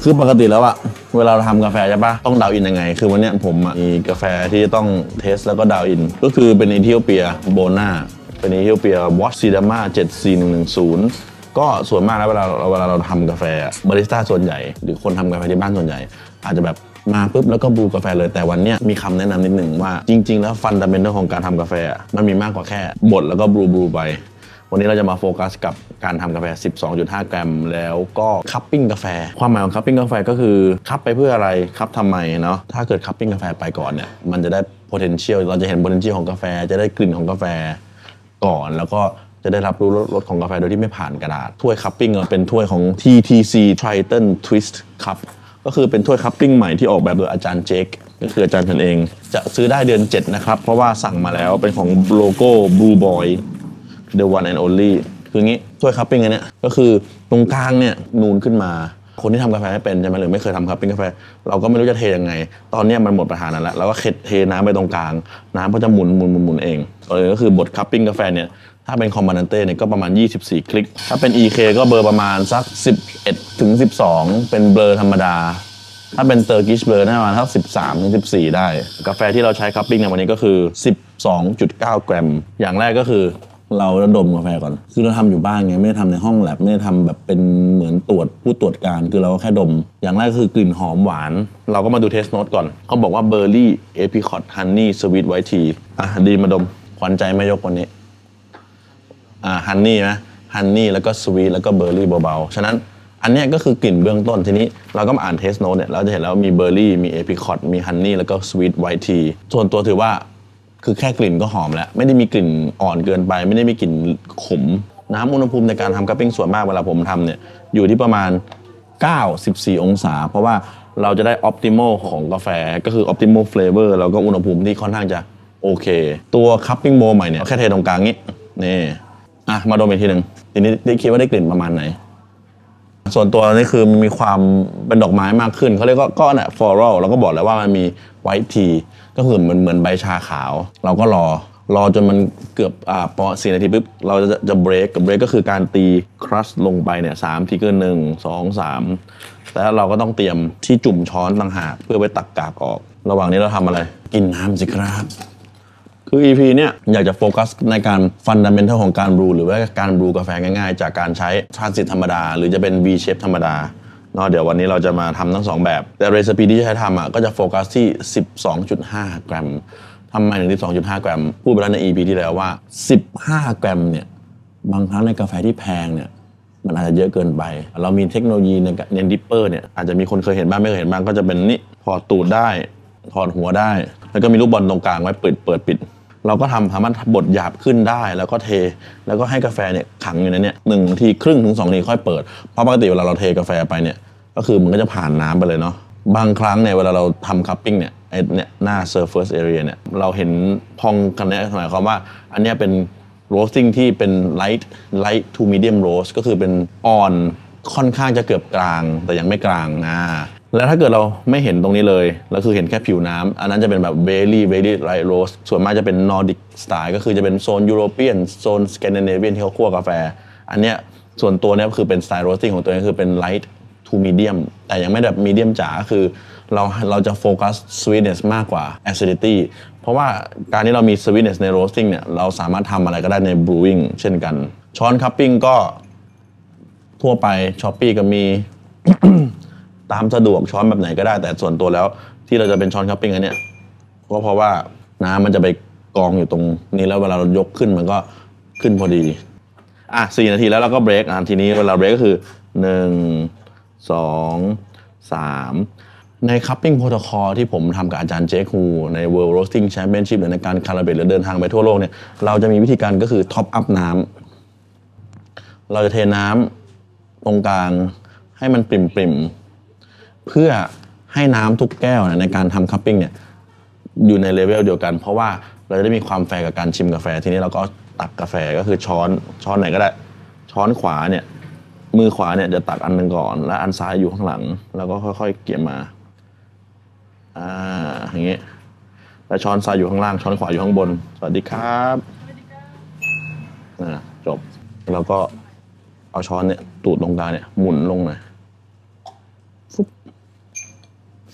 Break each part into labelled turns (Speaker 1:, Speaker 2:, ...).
Speaker 1: คือปกติแล้วอะเวลาเราทำกาแฟใช่ปะต้องดาวอินยังไงคือวันนี้ผมมีกาแฟที่ต้องเทสแล้วก็ดาวอินก็คือเป็นเอธิโอเปียโบนาเป็นเอธิโอเปียวอชซีดาม่า74110ก็ส่วนมากแล้วเวลาเราทำกาแฟบาริสต้าส่วนใหญ่หรือคนทำกาแฟที่บ้านส่วนใหญ่อาจจะแบบมาปุ๊บแล้วก็บรูกาแฟเลยแต่วันนี้มีคำแนะนำนิดหนึ่งว่าจริงๆแล้วฟันดัมเบลของการทำกาแฟมันมีมากกว่าแค่บดแล้วก็บรูไปวันนี้เราจะมาโฟกัสกับการทำกาแฟ 12.5 กรัมแล้วก็คัพปิ้งกาแฟความหมายของคัพปิ้งกาแฟก็คือคัพไปเพื่ออะไรคัพทำไมเนาะถ้าเกิดคัพปิ้งกาแฟไปก่อนเนี่ยมันจะได้ potential เราจะเห็น potential ของกาแฟจะได้กลิ่นของกาแฟก่อนแล้วก็จะได้รับรู้รสของกาแฟโดยที่ไม่ผ่านกระดาษถ้วยคัพปิ้งเป็นถ้วยของ TTC Triton Twist Cup ก็คือเป็นถ้วยคัพปิ้งใหม่ที่ออกแบบโดยอาจารย์เจคก็คืออาจารย์ฉันเองจะซื้อได้เดือน 7 นะครับเพราะว่าสั่งมาแล้วเป็นของโลโก้ Blue Boy The One and Only คืองี้ถ้วยคัพปิ้งอันเนี้ยก็คือตรงกลางเนี่ยนูนขึ้นมาคนที่ทำกาแฟไม่เป็นใช่ไหมหรือไม่เคยทำคัพปิ้งกาแฟเราก็ไม่รู้จะเทยังไงตอนนี้มันหมดปัญหานั้นแล้วเราก็เทน้ำไปตรงกลางน้ำก็จะหมุนเองก็คือบดคัพปิ้งกาแฟเนี่ยถ้าเป็นคอมบานันเต้เนี่ยก็ประมาณ24คลิกถ้าเป็น EK ก็เบอร์ประมาณสัก11ถึง12เป็นเบอร์ธรรมดาถ้าเป็นเตอร์กิชเบอร์ประมาณเท่า13ถึง14ได้กาแฟที่เราใช้คัพปิ้งในวันนี้ก็คือ 12.9 กรัมอย่างแรกก็คือเราดมกาแฟก่อนคือเราทำอยู่บ้านไงไม่ได้ทำในห้องแลบไม่ได้ทำแบบเป็นเหมือนผู้ตรวจการคือเราแค่ดมอย่างแรกคือกลิ่นหอมหวานเราก็มาดูเทสโน้ตก่อนเขาบอกว่าเบอร์รี่เอพิคอตฮันนี่สวีทไวท์ทีดีมาดมขวัญใจไม่ยกวันนี้ฮันนี่นะฮันนี่แล้วก็สวีทแล้วก็เบอร์รี่เบาๆฉะนั้นอันนี้ก็คือกลิ่นเบื้องต้นทีนี้เราก็มาอ่านเทสโน้ตเนี่ยเราจะเห็นแล้วมีเบอร์รี่มีเอพิคอตมีฮันนี่แล้วก็สวีทไวท์ทีส่วนตัวถือว่าคือแค่กลิ่นก็หอมแล้วไม่ได้มีกลิ่นอ่อนเกินไปไม่ได้มีกลิ่นขมน้ำอุณหภูมิในการทำคัพปิ้งส่วนมากเวลาผมทำเนี่ยอยู่ที่ประมาณ9-14 องศาเพราะว่าเราจะได้ออ t ติมอลของกาแฟก็คือออ t ติมอลเฟลเวอร์แล้วก็อุณหภูมิที่ค่อนข้างจะโอเคตัวคัพปิ้งโบใหม่เนี่ยแค่เทตรงกลางนี้นี่มาดมอีกทีหนึ่งทีนี้ได้คิดว่าได้กลิ่นประมาณไหนส่วนตัวนี่คือมีความเป็นดอกไม้มากขึ้นเขาเรียกก็เนี่ยฟลอรัลเราก็บอกแล้วว่ามันมีไวท์ทีก็คือเหมือนใบชาขาวเราก็รอจนมันเกือบพอ4 นาทีปุ๊บเราจะเบรกก็คือการตีครัชลงไปเนี่ย3ทีก็1 2 3แล้วเราก็ต้องเตรียมที่จุ่มช้อนต่างหากเพื่อไปตักกากออกระหว่างนี้เราทำอะไรกินน้ำสิครับคือ EP เนี่ยอยากจะโฟกัสในการฟันดัมเบลของการบรูหรือว่าการบรูกาแฟง่ายๆจากการใช้ทรานสิตธรรมดาหรือจะเป็น V shape ธรรมดาเนาะเดี๋ยววันนี้เราจะมาทำทั้ง2แบบแต่เรซิปีที่ใช้ทำก็จะโฟกัสที่ 12.5 กรัมทำไมถึง 12.5 กรัมพูดไปแล้วใน EP ที่แล้วว่า15 กรัมเนี่ยบางครั้งในกาแฟที่แพงเนี่ยมันอาจจะเยอะเกินไปเรามีเทคโนโลยีในดิปเปอร์เนี่ยอาจจะมีคนเคยเห็นบ้างไม่เคยเห็นบ้างก็จะเป็นนี่ถอดตูดได้ถอดหัวได้แล้วก็มีลูกบอลตรงกลางไว้เปิดปิดเราก็สามารถบดหยาบขึ้นได้แล้วก็เทแล้วก็ให้กาแฟเนี่ยขังอยู่ในนี้1 นาทีครึ่งถึง2 นาทีค่อยเปิดเพราะปกติเวลาเราเทกาแฟไปเนี่ยก็คือมันก็จะผ่านน้ำไปเลยเนาะบางครั้งเนี่ยเวลาเราทำคัพปิ้งเนี่ยหน้า surface area เนี่ยเราเห็นพองกันเนี่ยหมายความว่าอันนี้เป็น roasting ที่เป็น light to medium roast ก็คือเป็นอ่อนค่อนข้างจะเกือบกลางแต่ยังไม่กลางแล้วถ้าเกิดเราไม่เห็นตรงนี้เลยแล้วคือเห็นแค่ผิวน้ำอันนั้นจะเป็นแบบ very light roast ส่วนมากจะเป็น Nordic style ก็คือจะเป็นโซนยุโรเปียนโซนสแกนดิเนเวียนที่เขาคั่วกาแฟอันเนี้ยส่วนตัวเนี้ยคือเป็นสไตล์ roasting ของตัวเองคือเป็น light to medium แต่ยังไม่แบบ medium จ๋าคือเราจะโฟกัส sweetness มากกว่า acidity เพราะว่าการที่เรามี sweetness ใน roasting เนี่ยเราสามารถทำอะไรก็ได้ใน brewing เช่นกันช้อน cupping ก็ทั่วไป Shopee ก็มี ตามสะดวกช้อนแบบไหนก็ได้แต่ส่วนตัวแล้วที่เราจะเป็นช้อนคัพปิ้งอันเนี้ยก็เพราะว่าน้ำมันจะไปกองอยู่ตรงนี้แล้วเวลาเรายกขึ้นมันก็ขึ้นพอดี4 นาทีแล้วเราก็เบรกทีนี้เวลาเบรกก็คือ1 2 3ในคัพปิ้งโปรโตคอลที่ผมทำกับอาจารย์เจคฮูใน World Roasting Championship หรือในการคาราเบตหรือเดินทางไปทั่วโลกเนี่ยเราจะมีวิธีการก็คือท็อปอัพน้ำเราจะเทน้ำตรงกลางให้มันปริ่มเพื่อให้น้ำทุกแก้วในการทำคัพปิ้งเนี่ยอยู่ในเลเวลเดียวกันเพราะว่าเราจะได้มีความแฟร์กับการชิมกาแฟทีนี้เราก็ตักกาแฟก็คือช้อนไหนก็ได้ช้อนขวาเนี่ยมือขวาเนี่ยจะตักอันนึงก่อนแล้วอันซ้ายอยู่ข้างหลังแล้วก็ค่อยๆเกี่ยมาอย่างงี้แล้วช้อนซ้ายอยู่ข้างล่างช้อนขวาอยู่ข้างบนสวัสดีครับจบแล้วก็เอาช้อนเนี่ยตูดลงกลางเนี่ยหมุนลงหน่อยฟุ๊บ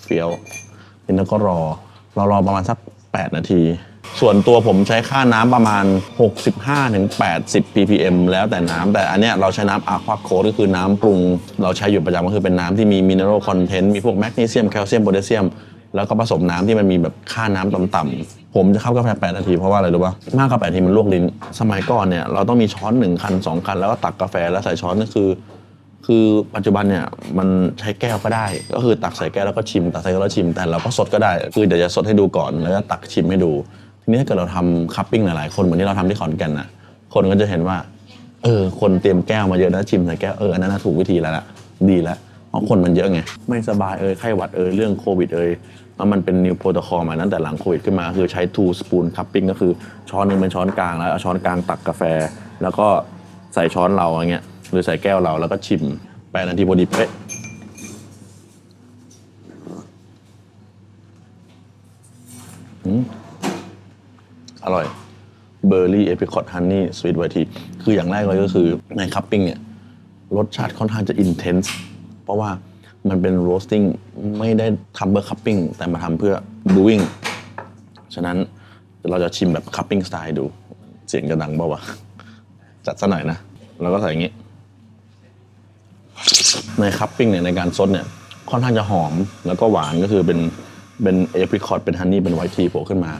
Speaker 1: เฟี้ยวแล้วก็รอประมาณสัก8 นาทีส่วนตัวผมใช้ค่าน้ำประมาณ 65-80 ppm แล้วแต่น้ำแต่อันเนี้ยเราใช้น้ำ Aqua Code ก็คือน้ำปรุงเราใช้อยู่ประจำก็คือเป็นน้ำที่มี mineral content มีพวกแมกนีเซียมแคลเซียมโพแทสเซียมแล้วก็ผสมน้ำที่มันมีแบบค่าน้ำต่ำๆผมจะเข้ากาแฟ8 นาทีเพราะว่าอะไรรู้ป่ะมากกว่า8 นาทีมันลวกลิ้นสมัยก่อนเนี่ยเราต้องมีช้อน1 คัน 2 คันแล้วก็ตักกาแฟแล้วใส่ช้อนนั่นคือปัจจุบันเนี่ยมันใช้แก้วก็ได้ก็คือตักใส่แก้วแล้วก็ชิมตักใส่แก้วแล้วชิมแต่เราก็สดก็ได้คือเดี๋ยวจะสดให้ดูก่อนแล้วก็ตักชิมให้ดูทีนี้ถ้าเกิดเราทำคัพปิ้งหลายๆคนเหมือนที่เราทำที่ขอนแก่นน่ะคนก็จะเห็นว่าคนเตรียมแก้วมาเยอะนะชิมใส่แก้วอันนั้นถูกวิธีแล้วล่ะดีแล้วเพราะคนมันเยอะไงไม่สบายไข้หวัดเรื่องโควิดแล้วมันเป็น new protocol มาตั้งแต่หลังโควิดขึ้นมาคือใช้ two spoon cupping ก็คือช้อนนึงเป็นช้อนกลางแล้วเอาช้อนกลางตักกาแฟแล้วก็ใส่ช้อนเราอย่างเงี้ยหรือใส่แก้วเราแล้วก็ชิม8 นาทีพอดีเป๊ะอร่อยเบอร์รี่เอพิคอตฮันนี่สวีทไวท์ทีคืออย่างแรกเลยก็คือในคัพปิ้งเนี่ยรสชาติค่อนข้างจะอินเทนส์เพราะว่ามันเป็นโรสติ้งไม่ได้ทำเพื่อคัพปิ้งแต่มาทำเพื่อบูวิ่งฉะนั้นเราจะชิมแบบคัพปิ้งสไตล์ดูเสียงจะดังเปล่าวะจัดซะหน่อยนะแล้วก็ใส่อย่างนี้ในคัพปิ้งเนี่ยในการซดเนี่ยค่อนข้างจะหอมแล้วก็หวานก็คือเป็นเอพริคอตเป็นฮันนี่เป็นไวท์ทีโผล่ขึ้นมา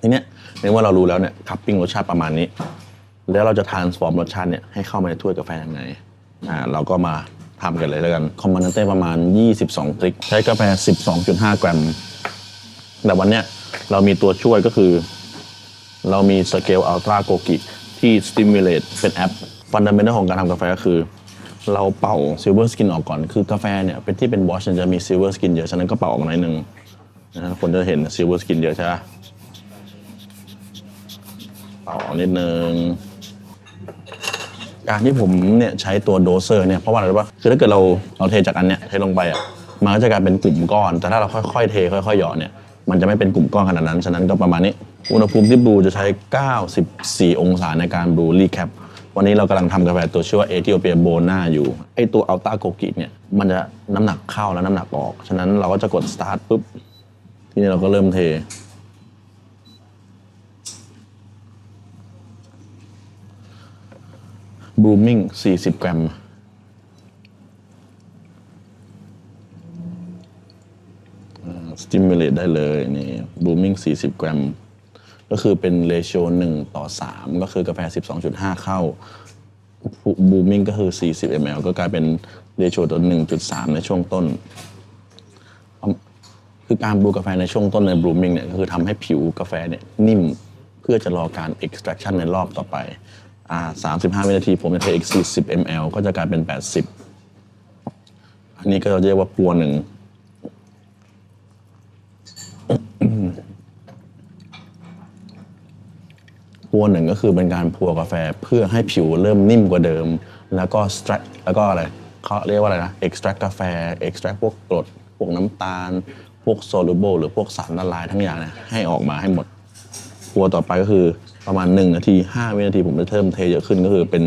Speaker 1: ทีเนี้ยเนื่องว่าเรารู้แล้วเนี่ยคัพปิ้งรสชาติประมาณนี้แล้วเราจะทรานส์ฟอร์มรสชาติเนี่ยให้เข้ามาในถ้วยกาแฟยังไงเราก็มาทำกันเลยแล้วกันคอมมานเต้ประมาณ22 กริกใช้กาแฟ 12.5 กรัมแต่วันเนี้ยเรามีตัวช่วยก็คือเรามีสเกลอัลตราโกกิที่ stimulate เป็นแอปฟันดัมเมนทัลของการทำกาแฟก็คือเราเป่าซิลเวอร์สกินออกก่อนคือกาแฟเนี่ยเป็นที่เป็นวอชจะมีซิลเวอร์สกินเยอะฉะนั้นก็เป่าออกหน่อยนึงนะคนจะเห็นซิลเวอร์สกินเยอะใช่ไหมเป่าออกนิดนึงการที่ผมเนี่ยใช้ตัวโดเซอร์เนี่ยเพราะว่าอะไรรู้ป่ะคือถ้าเกิดเราเทจากอันเนี้ยเทลงไปมันก็จะกลายเป็นกลุ่มก้อนแต่ถ้าเราค่อยๆเทค่อยๆหยอดเนี่ยมันจะไม่เป็นกลุ่มก้อนขนาดนั้นฉะนั้นก็ประมาณนี้อุณหภูมิที่บลูจะใช้94 องศาในการบลูรีแคปวันนี้เรากำลังทำกาแฟตัวชื่อว่าเอธิโอเปียโบนาอยู่ไอตัวอัลต้าโกกิเนี่ยมันจะน้ำหนักเข้าแล้วน้ำหนักออกฉะนั้นเราก็จะกดสตาร์ทปุ๊บทีนี้เราก็เริ่มเทบลูมิ่ง40 กรัมสติมูลเลตได้เลยนี่บลูมิ่ง40 กรัมก็คือเป็นเรโช1:3ก็คือกาแฟ 12.5 เข้าบูมมิ่งก็คือ40 ml ก็กลายเป็นเรโชต่อ 1.3 ในช่วงต้นคือการบลูกาแฟในช่วงต้นในบลูมมิ่งเนี่ยก็คือทำให้ผิวกาแฟเนี่ยนิ่มเพื่อจะรอการ extraction ในรอบต่อไป35 วินาทีผมจะเทอีก40 ml ก็จะกลายเป็น80อันนี้ก็เรียกว่าปัวหนึ่งพัวหนึ่งก็คือเป็นการพัวกาแฟเพื่อให้ผิวเริ่มนิ่มกว่าเดิมแล้วก็แล้วก็อะไรเขาเรียกว่าอะไรนะ extract กาแฟ extract พวกกรดพวกน้ำตาลพวก soluble หรือพวกสารละลายทั้งอย่างเนี่ยให้ออกมาให้หมดพัวต่อไปก็คือประมาณ1 นาที5 วินาทีผมจะเพิ่มเทเยอะขึ้นก็คือเป็น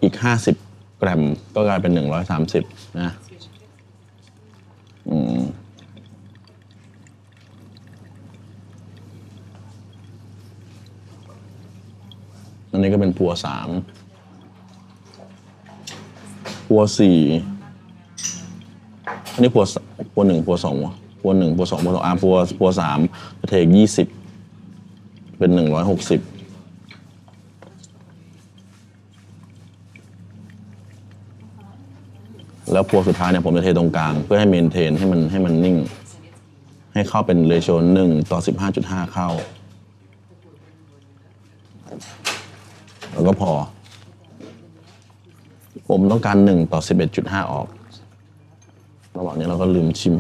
Speaker 1: อีก50 กรัมก็กลายเป็น130นะอันนี้ก็เป็นพัว3พัว4อันนี้พัว1พัว2พัว1พัว2พัว2พัว3จะเทอีก20เป็น160แล้วพัวสุดท้ายเนี่ยผมจะเทตรงกลางเพื่อให้เมนเทนให้มันนิ่งให้เข้าเป็นเรโช1:15.5 เข้าแล้วก็พอผมต้องการ1:11.5 ออกระหว่างนี้เราก็ลืมชิม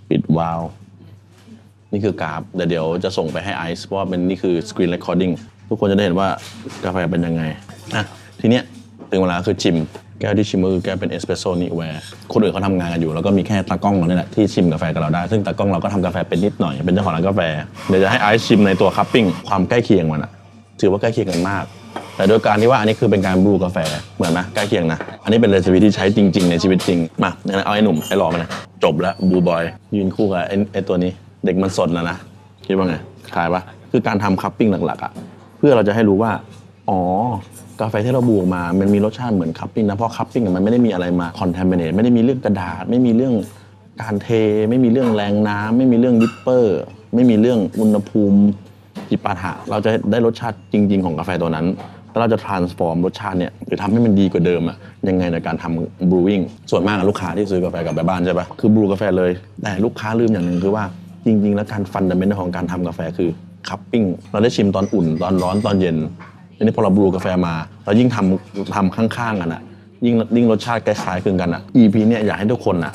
Speaker 1: ปิดวาล์วนี่คือกราฟแต่เดี๋ยวจะส่งไปให้ไอซ์เพราะว่านี่คือสกรีนเรคคอร์ดิ้งทุกคนจะได้เห็นว่ากาแฟเป็นยังไงทีเนี้ยถึงเวลาคือชิมแก้วที่ชิมก็คือแก้วเป็นเอสเปรสโซ่นี่แวร์คนอื่นเขาทำงานกันอยู่แล้วก็มีแค่ตากล้องเราเนี่ยแหละที่ชิมกาแฟกับเราได้ซึ่งตากล้องเราก็ทำกาแฟเป็นนิดหน่อยเป็นเจ้าของร้านกาแฟเดี๋ยวจะให้ไอซ์ชิมในตัวคัพปิ้งความใกล้เคียงมันถือว่าใกล้เคียงกันมาก แต่โดยการที่ว่าอันนี้คือเป็นการบรูกาแฟเหมือนไหมใกล้เคียงนะอันนี้เป็นเรซิปีที่ใช้จริงๆในชีวิตจริงมาเอาไอ้หนุ่มไอ้หล่อมาเลยจบแล้วบลูบอยยืนคู่กับไอ้ตัวนี้เด็กมันสดนะคิดว่าไงคล้ายปะคือการทำคัพปิ้งหลักๆอ่ะเพื่อเราจะให้รู้ว่าอ๋อกาแฟที่เราบรูมามันมีรสชาติเหมือนคัพปิ้งนะเพราะคัพปิ้งมันไม่ได้มีอะไรมาคอนแทมิเนตไม่ได้มีเรื่องกระดาษไม่มีเรื่องการเทไม่มีเรื่องแรงน้ำไม่มีเรื่องดิปเปอร์ไม่มีเรื่องอุณหภูมิจิปาถะเราจะได้รสชาติจริงๆของกาแฟตัวนั้นแล้วเราจะ transform รสชาติเนี่ยหรือทำให้มันดีกว่าเดิมอะยังไงในการทำ brewing ส่วนมากลูกค้าที่ซื้อกาแฟกลับไปบ้านใช่ปะคือบรูกาแฟเลยแต่ลูกค้าลืมอย่างหนึ่งคือว่าจริงๆแล้วการฟันดัมเมนต์ของการทำกาแฟคือคัพปิ้งเราได้ชิมตอนอุ่นตอนร้อนตอนเย็นทีนี้พอเราบรูกาแฟมาเรายิ่งทำข้างๆกันอะยิ่งรสชาติคล้ายๆคลึงกันอะ EP เนี่ยอยากให้ทุกคนอะ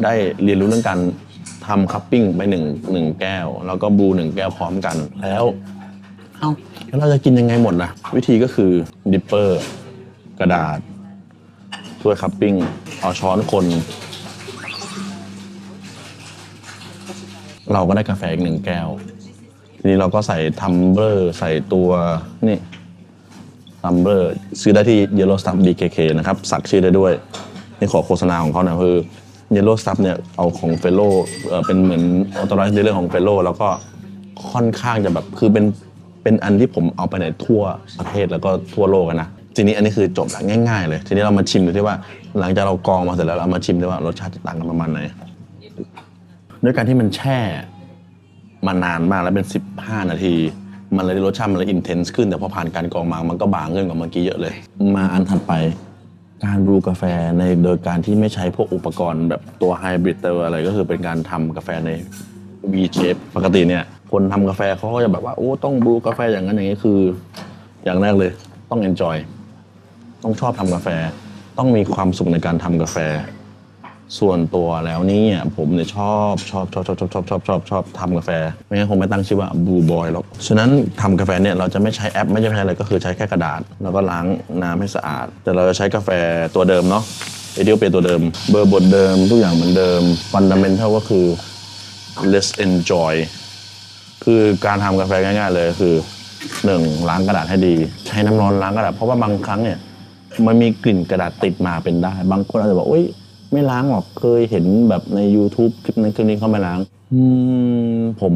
Speaker 1: ได้เรียนรู้เรื่องการทำคัพปิ้งไปหนึ่งแก้วแล้วก็บรู1 แก้วพร้อมกันแล้วเราจะกินยังไงหมดนะวิธีก็คือดิปเปอร์กระดาษถ้วยคัพปิ้งเอาช้อนคนเราก็ได้กาแฟอีก1 แก้วทีนี้เราก็ใส่ทัมเบอร์ใส่ตัวนี่ทัมเบอร์ซื้อได้ที่ Yellow Stuff BKK นะครับสักชื่อได้ด้วยนี่ขอโฆษณาของเขาหน่อยคือ Yellow Stuff เนี่ยเอาของเฟลโลเป็นเหมือน Authorized Dealer ของเฟลโลแล้วก็ค่อนข้างจะแบบคือเป็นอันที่ผมเอาไปในทั่วประเทศแล้วก็ทั่วโลกนะทีนี้อันนี้คือจบแล้วง่ายๆเลยทีนี้เรามาชิมดูที่ว่าหลังจากเรากรองมาเสร็จแล้วเรามาชิมดูว่ารสชาติจะต่างกันประมาณไหนด้วยการที่มันแช่มานานมากแล้วเป็น15 นาทีมันเลยรสชาติมันเลยอินเทนส์ขึ้นแต่พอผ่านการกรองมามันก็บางขึ้นกว่าเมื่อกี้เยอะเลยมาอันถัดไปการบรูกาแฟในโดยการที่ไม่ใช้พวกอุปกรณ์แบบตัวไฮบริดอะไรก็คือเป็นการทำกาแฟใน V shape ปกติเนี่ยคนทำกาแฟเขาก็จะแบบว่าโอ้ต้องบรูกาแฟอย่างนั้นอย่างนี้คืออย่างแรกเลยต้อง enjoy ต้องชอบทำกาแฟต้องมีความสุขในการทำกาแฟส่วนตัวแล้วนี่ผมเนี่ยชอบทำกาแฟไม่งั้นคงไม่ตั้งชื่อว่า Blue Boy หรอกฉะนั้นทำกาแฟเนี่ยเราจะไม่ใช้แอปไม่ใช่อะไรก็คือใช้แค่กระดาษแล้วก็ล้างน้ำให้สะอาดแต่เราจะใช้กาแฟตัวเดิมเนาะเอธิโอเปียตัวเดิมเบอร์บทเดิมทุกอย่างเหมือนเดิม Fundamental ก็คือ let's enjoy คือการทำกาแฟง่ายๆเลยคือ1ล้างกระดาษให้ดีใช้น้ำร้อนล้างกระดาษเพราะว่าบางครั้งเนี่ยมันมีกลิ่นกระดาษติดมาเป็นได้บางคนอาจจะบอกโอ๊ยไม่ล้างหรอกเคยเห็นแบบใน YouTube คลิปนั้นคลิปนี้เขาไม่ล้างผม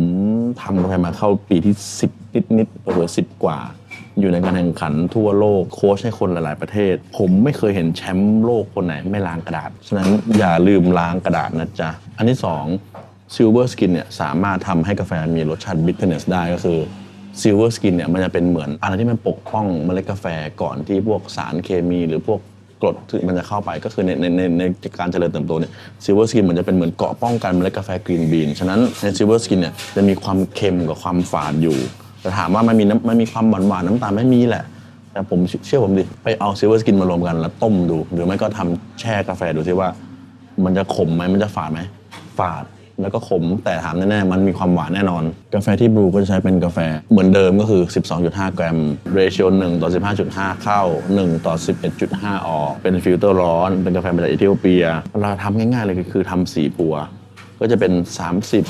Speaker 1: ทำกาแฟมาเข้าปีที่10นิดๆเผื่อ10 กว่าอยู่ในการแข่งขันทั่วโลกโค้ชให้คนหลายๆประเทศผมไม่เคยเห็นแชมป์โลกคนไหนไม่ล้างกระดาษฉะนั้นอย่าลืมล้างกระดาษนะจ๊ะอันที่2ซิลเวอร์สกินเนี่ยสามารถทำให้กาแฟมีรสชาติบิทเทอร์เนสได้ก็คือซิลเวอร์สกินเนี่ยมันจะเป็นเหมือนอะไรที่มันปกป้องเมล็ดกาแฟก่อนที่พวกสารเคมีหรือพวกกรดที่มันจะเข้าไปก็คือในการเจริญเติบโตเนี่ยซิลเวอร์สกินมันจะเป็นเหมือนเกราะป้องกันเมล็ดกาแฟกรีนบีนฉะนั้นในซิลเวอร์สกินเนี่ยจะมีความเค็มกับความฝาดอยู่แต่ถามว่ามันมีความหวานน้ำตาลไม่มีแหละแต่ผมเชื่อผมดิไปเอาซิลเวอร์สกินมารวมกันแล้วต้มดูหรือไม่ก็ทำแช่กาแฟดูซิว่ามันจะขมไหมมันจะฝาดไหมฝาดแล้วก็ขมแต่ถามแน่ๆมันมีความหวานแน่นอนกาแฟที่บรูก็จะใช้เป็นกาแฟเหมือนเดิมก็คือ 12.5 กรัมเรชิโอ1:15.5 เข้า1:11.5 ออกเป็นฟิลเตอร์ร้อนเป็นกาแฟมาจากเอธิโอเปียเราทำง่ายๆเลยคือทำ4 ปัวก็จะเป็น30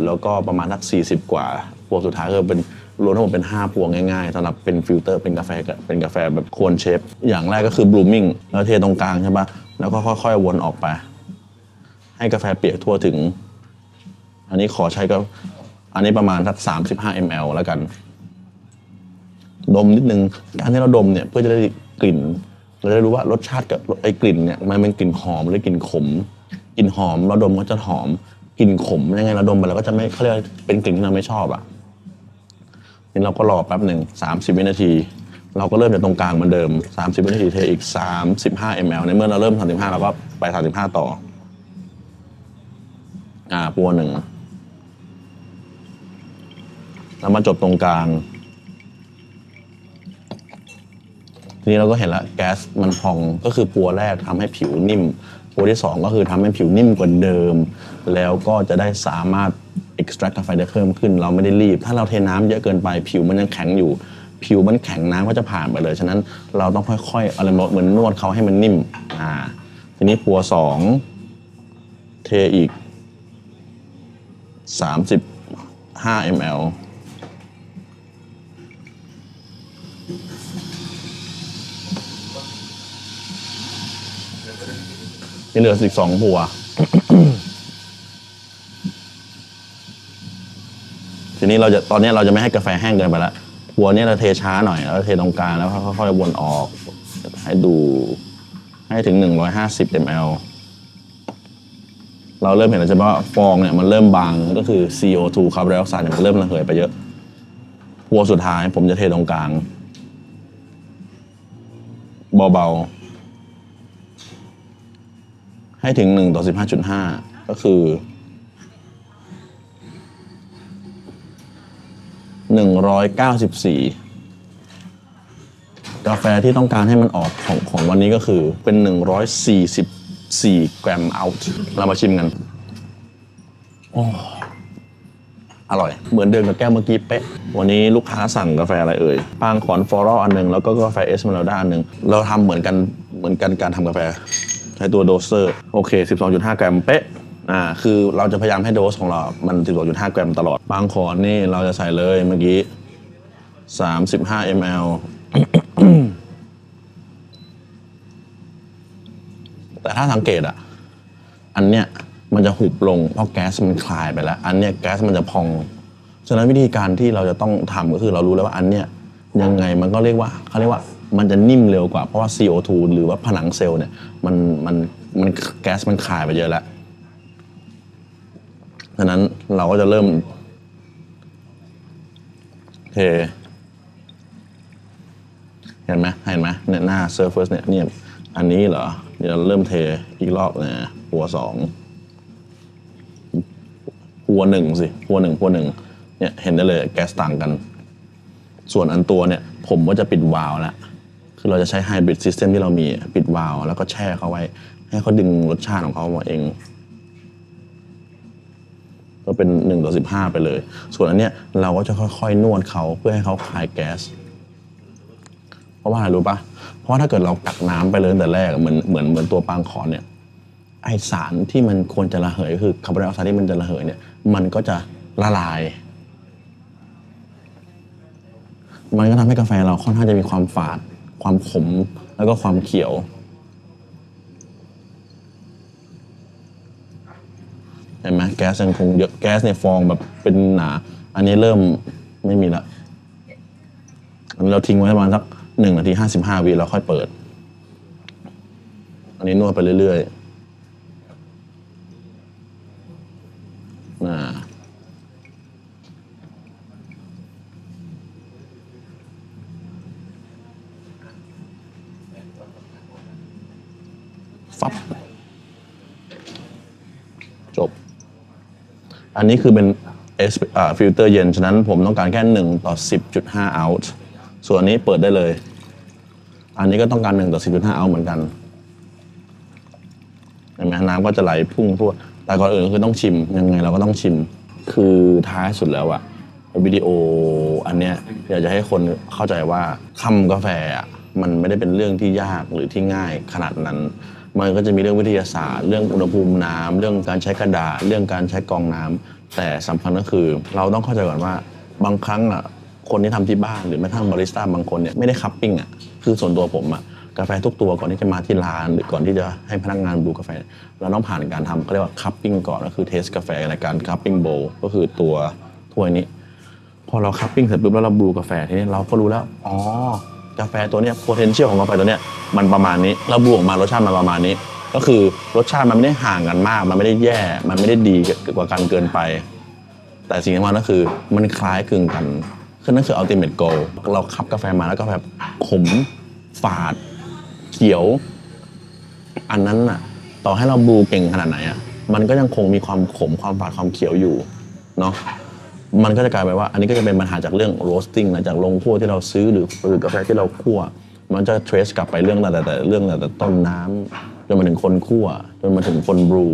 Speaker 1: แล้วก็ประมาณสัก40 กว่าปัวสุดท้ายก็เป็นรวมทั้งหมดเป็น5 พวงง่ายๆสำหรับเป็นฟิลเตอร์เป็นกาแฟแบบโคนเชฟอย่างแรกก็คือบลูมิ่งแล้วเทตรงกลางใช่ปะแล้วก็ค่อยๆวนออกไปให้กาแฟเปียกทั่วถึงอันนี้ขอใช้ก็อันนี้ประมาณสัก35 ml แล้วกันดมนิดนึงการที่เราดมเนี่ยเพื่อจะได้กลิ่นเราจะได้รู้ว่ารสชาติกับไอ้กลิ่นเนี่ยมันเป็นกลิ่นหอมหรือกลิ่นขมกลิ่นหอมเราดมก็จะหอมกลิ่นขมยังไงเราดมไปเราก็จะไม่เขาเรียกเป็นกลิ่นที่เราไม่ชอบอ่ะนี่เราก็รอแป๊บหนึ่ง30 วินาทีเราก็เริ่มจากตรงกลางเหมือนเดิม30 วินาทีเทอีก35 ml ในเมื่อเราเริ่ม35เราก็ไป35ต่อปัว1แล้วมาจบตรงกลางทีนี้เราก็เห็นแล้วแก๊สมันพองก็คือปัวแรกทำให้ผิวนิ่มปัวที่2ก็คือทำให้ผิวนิ่มกว่าเดิมแล้วก็จะได้สามารถ extract กาแฟได้เพิ่มขึ้นเราไม่ได้รีบถ้าเราเทน้ำเยอะเกินไปผิวมันยังแข็งอยู่ผิวมันแข็งน้ำก็จะผ่านไปเลยฉะนั้นเราต้องค่อยๆอะไรเหมือนนวดเขาให้มันนิ่มทีนี้ปัว2เทอีก35 ml นี่เหลืออีก2 หัว ทีนี้ตอนนี้เราจะไม่ให้กาแฟแห้งเกินไปละหัวนี้เราเทช้าหน่อยแล้วเทตรงกลางแล้วค่อยๆวนออกให้ดูให้ถึง150 ml เราเริ่มเห็นแล้วใช่ไหมว่าฟองเนี่ยมันเริ่มบางก็คือ CO2 คาร์บอนไดออกไซด์เนี่ยมันเริ่มระเหยไปเยอะหัวสุดท้ายผมจะเทตรงกลางเบาๆให้ถึง1:15.5ก็คือ194กาแฟที่ต้องการให้มันออกของวันนี้ก็คือเป็น144 กรัมเอาท์เรามาชิมกันโอ้อร่อยเหมือนเดิมกับแก้วเมื่อกี้เป๊ะวันนี้ลูกค้าสั่งกาแฟอะไรเอ่ยปางขอนฟลอรัลอันนึงแล้วก็กาแฟเอสเมอรัลดาอันนึงเราทำเหมือนกันการทำกาแฟใช้ตัวโดสเซอร์โอเค 12.5 กรัมเป๊ะคือเราจะพยายามให้โดสของเรามัน 12.5 กรัมตลอดบางขอนนี่เราจะใส่เลยเมื่อกี้35 ml แต่ถ้าสังเกตอันเนี้ยมันจะหุบลงเพราะแก๊สมันคลายไปแล้วอันเนี้ยแก๊สมันจะพองฉะนั้นวิธีการที่เราจะต้องทำก็คือเรารู้แล้วว่าอันเนี้ยยังไงมันก็เรียกว่าเขาเรียกว่ามันจะนิ่มเร็วกว่าเพราะว่า CO2 หรือว่าผนังเซลล์เนี่ยมันแก๊สมันคลายไปเยอะแล้วฉะนั้นเราก็จะเริ่มเทเห็นไหมเนี่ยหน้าเซอร์เฟซเนี่ยอันนี้เหรอเดี๋ยวเราเริ่มเทอีกรอบนะหัว2หัว1สิหัว1เนี่ยเห็นได้เลยแก๊สต่างกันส่วนอันตัวเนี่ยผมก็จะปิดวาล์วแล้วคือเราจะใช้ไฮบริดซิสเต็มที่เรามีปิดวาล์วแล้วก็แช่เขาไว้ให้เขาดึงรสชาติของเขามาเองก็เป็น1:15ไปเลยส่วนอันเนี้ยเราก็จะค่อยๆนวดเขาเพื่อให้เขาคลายแก๊สเพราะว่าอะไรรู้ปะเพราะถ้าเกิดเรากักน้ำไปเลยตั้งแต่แรกเหมือนตัวปางขอนเนี่ยไอสารที่มันควรจะระเหยคือคาร์บอนไดออกไซด์ที่มันจะระเหยเนี่ยมันก็จะละลายมันก็ทำให้กาแฟเราค่อนข้างจะมีความฝาดความขมแล้วก็ความเขียวเห็นไหมแก๊สยังคงเยอะแก๊สในฟองแบบเป็นหนาอันนี้เริ่มไม่มีละเราทิ้งไว้ประมาณสัก1 นาที 55 วิเราค่อยเปิดอันนี้นวดไปเรื่อยๆฟับจบอันนี้คือเป็นฟิลเตอร์เย็นฉะนั้นผมต้องการแค่1:10.5 เอาท์ส่วนอันนี้เปิดได้เลยอันนี้ก็ต้องการ1:10.5 เอาท์เหมือนกันเห็นไหมน้ำก็จะไหลพุ่งพรวดแต่ก่อนอื่นก็คือต้องชิมยังไงเราก็ต้องชิมคือท้ายสุดแล้ววิดีโออันเนี้ยอยากจะให้คนเข้าใจว่าทำกาแฟมันไม่ได้เป็นเรื่องที่ยากหรือที่ง่ายขนาดนั้นมันก็จะมีเรื่องวิทยาศาสตร์เรื่องอุณหภูมิน้ำเรื่องการใช้กระดาษเรื่องการใช้กรองน้ำแต่สำคัญก็คือเราต้องเข้าใจก่อนว่าบางครั้งคนที่ทำที่บ้านหรือแม้กระทั่งบาริสต้าบางคนเนี่ยไม่ได้คัพปิ้งคือส่วนตัวผมกาแฟทุกตัวก่อนที่จะมาที่ร้านหรือก่อนที่จะให้พนักงานบรูกาแฟเราต้องผ่านการทำเขาเรียกว่าคัพปิ้งก่อนก็คือเทสกาแฟในการคัพปิ้งโบว์ก็คือตัวถ้วยนี้พอเราคัพปิ้งเสร็จปุ๊บแล้วเราบรูกาแฟทีนี้เราก็รู้แล้วอ๋อกาแฟตัวเนี้ย potential ของกาแฟตัวเนี้ยมันประมาณนี้เราบรูออกมารสชาติมันประมาณนี้ก็คือรสชาติมันไม่ได้ห่างกันมากมันไม่ได้แย่มันไม่ได้ดีกว่ากันเกินไปแต่สิ่งที่สำคัญก็คือมันคล้ายคลึงกันคือนั่นคือ ultimate goal เราคัพกาแฟมาแล้วก็แบบขมฝาดเขียวอันนั้นต่อให้เราบรูเก่งขนาดไหนมันก็ยังคงมีความขมความฝาดความเขียวอยู่เนาะมันก็จะกลายไปว่าอันนี้ก็จะเป็นปัญหาจากเรื่อง roasting นะจากโรงคั่วที่เราซื้อหรือกาแฟที่เราคั่วมันจะ trace กลับไปเรื่องแต่เรื่องแต่ต้นน้ำจนมาถึงคนคั่วจนมาถึงคนบรู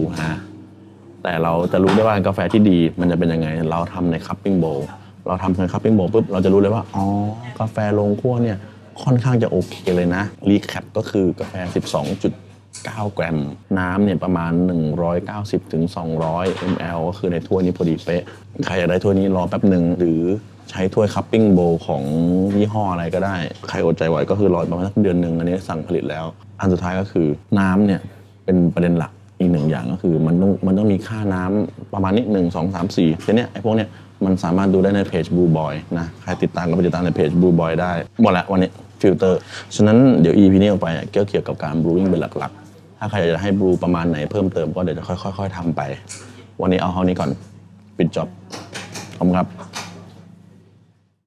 Speaker 1: แต่เราจะรู้ได้ว่ากาแฟที่ดีมันจะเป็นยังไงเราทำในคัพปิ้งโบว์เราทำในคัพปิ้งโบว์ปุ๊บเราจะรู้เลยว่าอ๋อกาแฟโรงคั่วเนี่ยค่อนข้างจะโอเคเลยนะรีแคปก็คือกาแฟ 12.9 กรัมน้ำเนี่ยประมาณ190 ถึง 200 ml ก็คือในถ้วยนี้พอดีเป๊ะใครอยากได้ถ้วยนี้รอแป๊บหนึ่งหรือใช้ถ้วยคัพปิ้งโบว์ของยี่ห้ออะไรก็ได้ใครอดใจไหวก็คือรอประมาณสักเดือนหนึ่งอันนี้สั่งผลิตแล้วอันสุดท้ายก็คือน้ำเนี่ย เป็นประเด็นหลักอีกหนึ่งอย่างก็คือมันต้องมีค่าน้ำประมาณนี้1 2 3 4ทีเนี้ยไอ้พวกเนี้ยมันสามารถดูได้ในเพจ Blue Boy นะใครติดตามก็ไปติดตามในเพจ Blue Boy ได้หมดละวันนี้ฟิลเตอร์ฉะนั้นเดี๋ยว EP นี้ออกไปก็เกี่ยวกับการ brewing เป็นหลักๆถ้าใครอยากจะให้ brew ประมาณไหนเพิ่มเติมก็เดี๋ยวจะค่อยๆทำไปวันนี้เอาเท่านี้ก่อนปิดจ็อบขอบคุณครับ